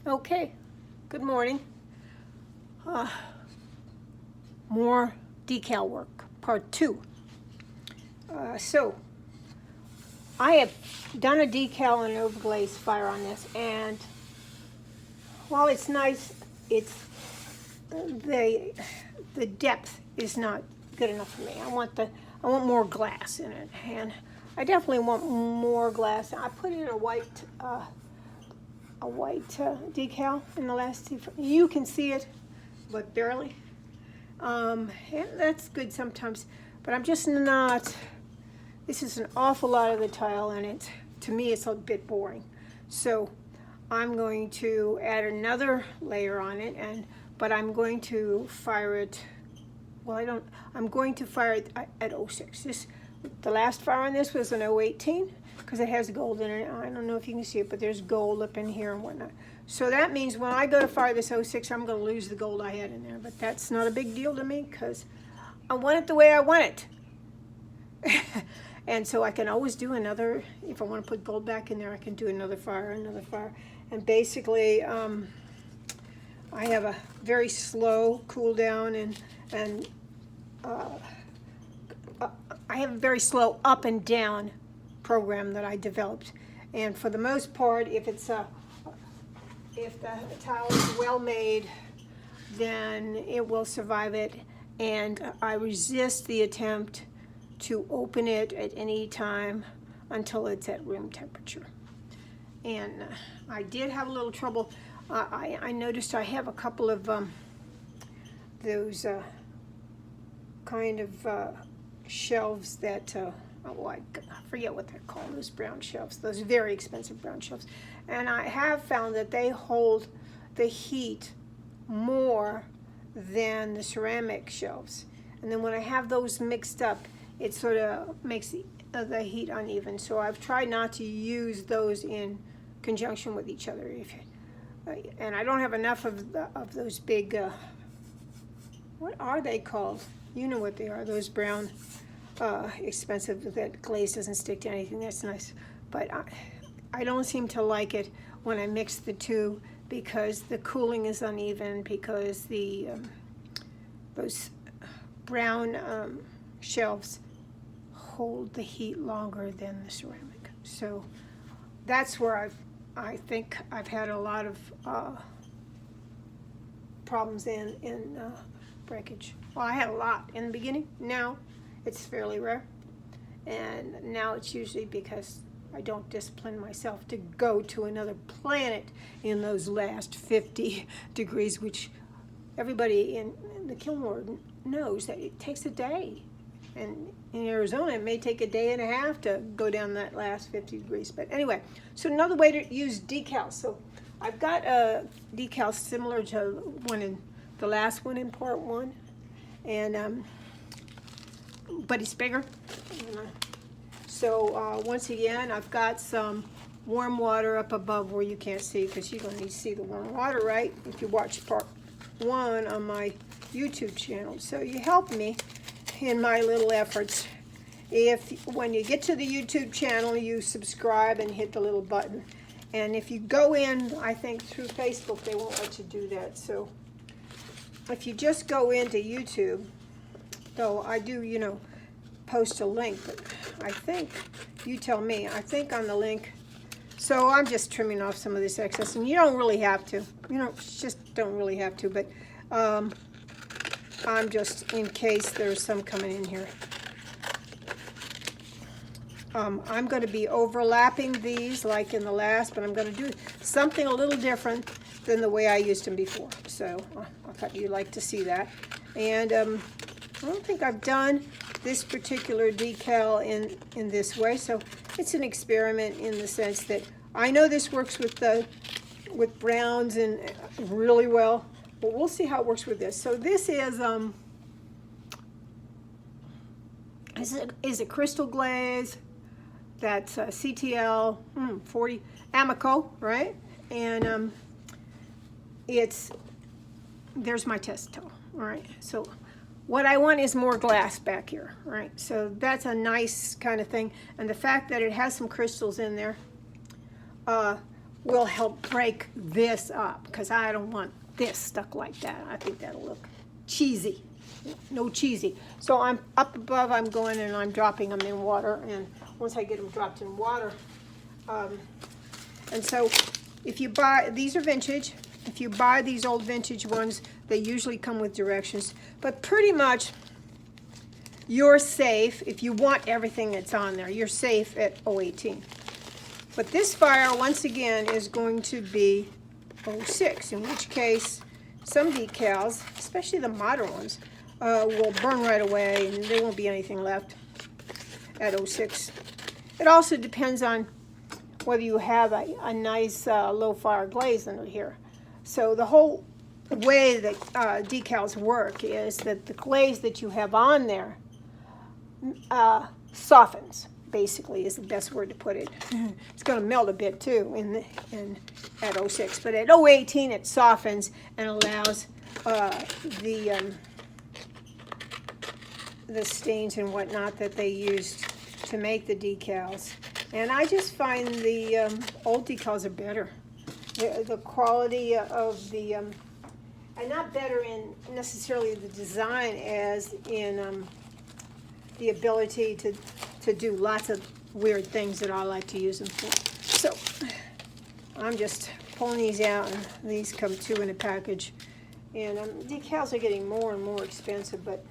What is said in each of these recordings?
Okay, good morning. More decal work, part 2. So, I have done a decal and an overglaze fire on this, and while it's nice, it's the depth is not good enough for me. I want more glass in it, and I definitely want more glass. I put in a white decal in the last two. You can see it, but barely. And that's good sometimes, but I'm just not. This is an awful lot of the tile, and to me it's a bit boring. So I'm going to add another layer on it, but I'm going to fire it. Well, I'm going to fire it at 06. The last fire on this was an 018 because it has gold in it. I don't know if you can see it, but there's gold up in here and whatnot. So that means when I go to fire this 06, I'm going to lose the gold I had in there. But that's not a big deal to me because I want it the way I want it. And so I can always do another. If I want to put gold back in there, I can do another fire. And basically, I have a very slow cool down and I have a very slow up and down program that I developed. And for the most part, if the tile is well made, then it will survive it. And I resist the attempt to open it at any time until it's at room temperature. And I did have a little trouble. I noticed I have a couple of those kind of shelves that, I forget what they're called, those brown shelves, those very expensive brown shelves. And I have found that they hold the heat more than the ceramic shelves. And then when I have those mixed up, it sort of makes the heat uneven. So I've tried not to use those in conjunction with each other. And I don't have enough of those big, what are they called? You know what they are, those brown, expensive, that glaze doesn't stick to anything. That's nice. But I don't seem to like it when I mix the two because the cooling is uneven, because those brown shelves hold the heat longer than the ceramic. So that's where I think I've had a lot of problems in breakage. Well, I had a lot in the beginning. Now it's fairly rare, and now it's usually because I don't discipline myself to go to another planet in those last 50 degrees, which everybody in the kiln world knows that it takes a day. And in Arizona, it may take a day and a half to go down that last 50 degrees. But anyway, so another way to use decals. So I've got a decal similar to the last one in part 1, and but it's bigger. So once again, I've got some warm water up above where you can't see, because you're going to need to see the warm water, right? If you watch part 1 on my YouTube channel. So you help me in my little efforts. When you get to the YouTube channel, you subscribe and hit the little button. And if you go in, I think through Facebook, they won't let you do that. So if you just go into YouTube, though I do, post a link, but I think, you tell me, I think on the link. So I'm just trimming off some of this excess, and you don't really have to. Just don't really have to, but I'm just, in case there's some coming in here. I'm going to be overlapping these like in the last, but I'm going to do something a little different than the way I used them before. So I thought you'd like to see that. And I don't think I've done this particular decal in this way, so it's an experiment in the sense that I know this works with browns and really well, but we'll see how it works with this. So this is a crystal glaze. That's CTL 40 Amico, right? And there's my test towel. All right. So what I want is more glass back here, right? So that's a nice kind of thing. And the fact that it has some crystals in there will help break this up, because I don't want this stuck like that. I think that'll look cheesy. No cheesy. So I'm up above, I'm going and I'm dropping them in water, and once I get them dropped in water, and so if you buy, these are vintage, if you buy these old vintage ones, they usually come with directions, but pretty much you're safe if you want everything that's on there. You're safe at 018. But this fire, once again, is going to be 06, in which case some decals, especially the modern ones, will burn right away and there won't be anything left at 06. It also depends on whether you have a nice low fire glaze under here. So the whole way that decals work is that the glaze that you have on there softens, basically, is the best word to put it. It's going to melt a bit too at 06, but at 018 it softens and allows the stains and whatnot that they used to make the decals. And I just find the old decals are better. The quality of the, and not better in necessarily the design as in the ability to do lots of weird things that I like to use them for. So I'm just pulling these out, and these come 2 in a package. And decals are getting more and more expensive, but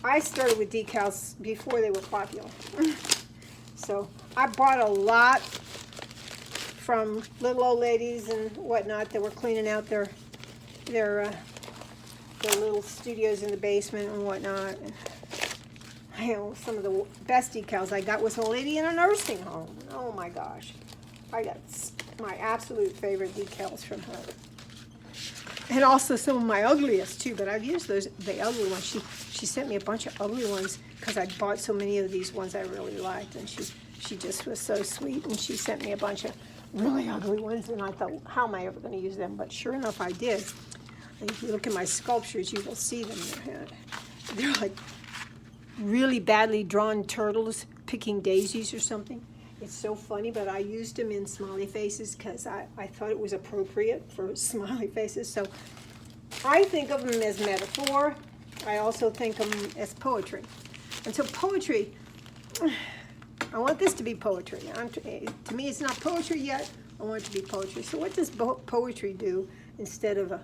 I started with decals before they were popular. So I bought a lot from little old ladies and whatnot that were cleaning out their little studios in the basement and whatnot. And, you know, some of the best decals I got was a lady in a nursing home. Oh my gosh. I got my absolute favorite decals from her. And also some of my ugliest too, but I've used those, the ugly ones. She sent me a bunch of ugly ones because I bought so many of these ones I really liked, and she just was so sweet, and she sent me a bunch of really ugly ones, and I thought, how am I ever going to use them? But sure enough, I did. And if you look at my sculptures, you will see them. They're like really badly drawn turtles picking daisies or something. It's so funny, but I used them in smiley faces because I thought it was appropriate for smiley faces. So I think of them as metaphor. I also think of them as poetry. And so poetry, I want this to be poetry. To me, it's not poetry yet. I want it to be poetry. So what does poetry do instead of a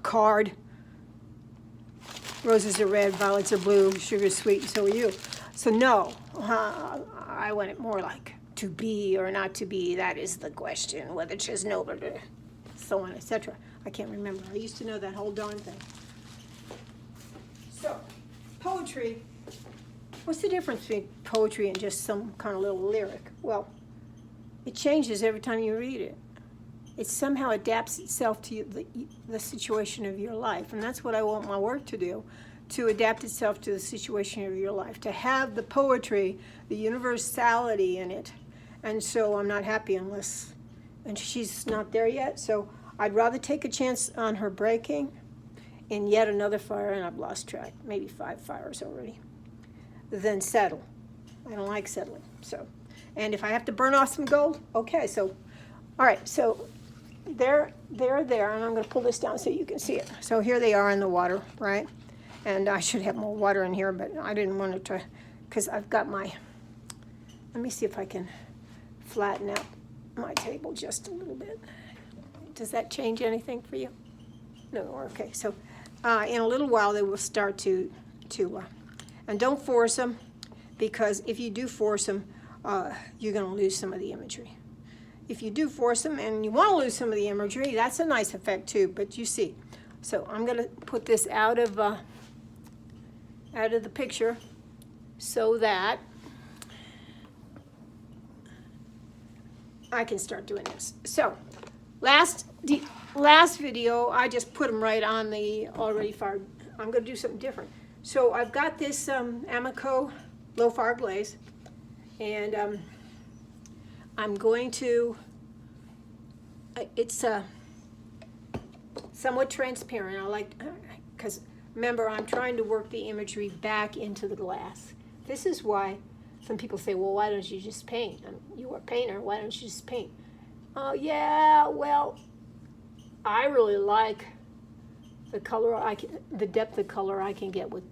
card? Roses are red, violets are blue, sugar's sweet, and so are you. So no, I want it more like to be or not to be. That is the question, whether it is noble or so on, etc. I can't remember. I used to know that whole darn thing. So, poetry, what's the difference between poetry and just some kind of little lyric? Well, it changes every time you read it. It somehow adapts itself to the situation of your life. And that's what I want my work to do, to adapt itself to the situation of your life, to have the poetry, the universality in it. And so I'm not happy unless, and she's not there yet, so I'd rather take a chance on her breaking in yet another fire, and I've lost track, maybe 5 fires already, than settle. I don't like settling, so. And if I have to burn off some gold, okay, so, all right, so they're there, and I'm gonna pull this down so you can see it. So here they are in the water, right? And I should have more water in here, but I didn't want to try, because I've got my, let me see if I can flatten out my table just a little bit. Does that change anything for you? No, okay, so in a little while they will start to and don't force them, because if you do force them, you're gonna lose some of the imagery. If you do force them and you want to lose some of the imagery, that's a nice effect too, but you see. So I'm gonna put this out of the picture so that I can start doing this. So last video, I just put them right on the already fired. I'm gonna do something different. So I've got this Amico low fire glaze, and I'm going to, it's somewhat transparent. I like, because remember, I'm trying to work the imagery back into the glass. This is why some people say, well, why don't you just paint? You are a painter, why don't you just paint? Oh yeah, well, I really like the color the depth of color I can get with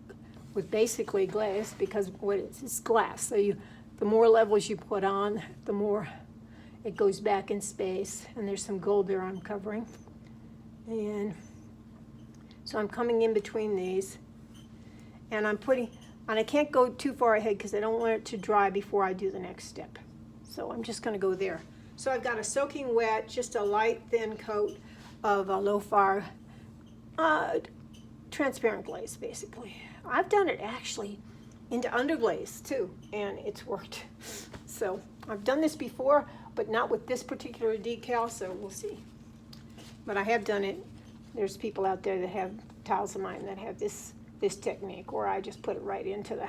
basically glaze, because what it's glass. So the more levels you put on, the more it goes back in space. And there's some gold there I'm covering. And so I'm coming in between these, and and I can't go too far ahead because I don't want it to dry before I do the next step. So I'm just going to go there. So I've got a soaking wet, just a light thin coat of a low fire transparent glaze, basically. I've done it actually into underglaze too, and it's worked. So I've done this before, but not with this particular decal, so we'll see. But I have done it. There's people out there that have tiles of mine that have this technique, where I just put it right into the.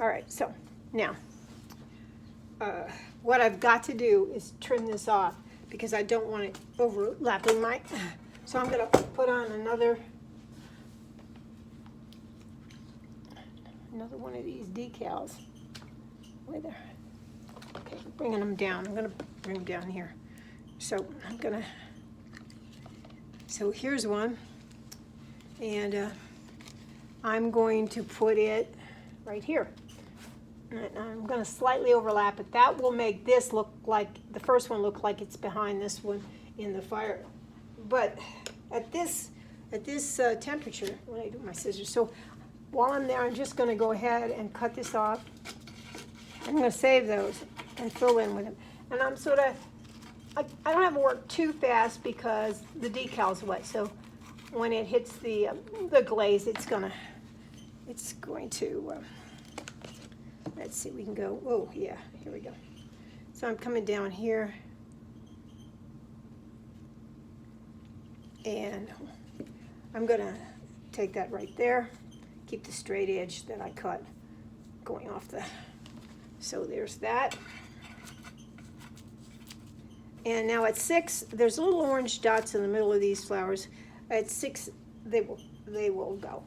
All right, so now what I've got to do is trim this off because I don't want it overlapping my. So I'm going to put on another one of these decals. Where there? Okay, bringing them down. I'm going to bring them down here. So I'm going to. So here's one, and I'm going to put it right here. And I'm going to slightly overlap it. That will make this look like, the first one look like it's behind this one in the fire. But at this temperature, when I do my scissors, so while I'm there, I'm just going to go ahead and cut this off. I'm going to save those and fill in with them. And I'm sort of, I don't have to work too fast because the decal's wet. So when it hits the glaze, it's going to, let's see, we can go, oh yeah, here we go. So I'm coming down here, and I'm going to take that right there, keep the straight edge that I cut going off the, so there's that. And now at 6, there's little orange dots in the middle of these flowers. At 6, they will go.